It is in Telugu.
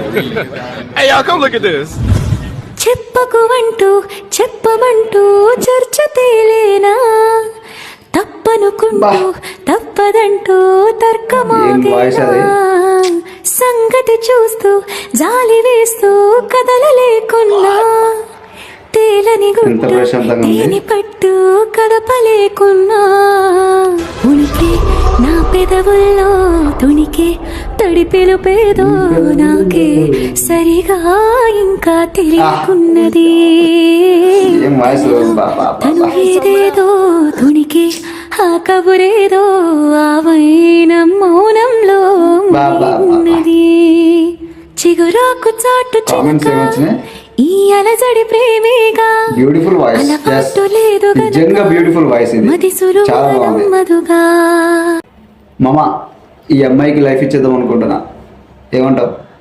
Hey, y'all, come look at this. చెప్పకు అంటూ చెప్పమంటూ చర్చ తేలేనా, తప్పనుకుంటూ తప్పదంటూ తర్కమాగేనా, సంగతి చూస్తూ జాలి వేస్తూ కదలలేకున్నా, తేలని గుట్టు తేని పట్టు కదపలేకున్నా, ఉనికి నా పెదవుల్లో తుణికే తడి పిలుపేదో నాకే సరిగా ఇంకా తెలియకున్నది, తను ఏదేదో తుణికే ఆ కబురేదో ఆవైన మౌనంలో ఉన్నది, చిగురాకు చాటు చిలక ఈ అలజడి ప్రేమేగా, అలవాటు లేదు మది సులువుగా. మామ ఈ అమ్మాయికి లైఫ్ ఇచ్చేద్దాం అనుకుంటున్నా, ఏమంటావు?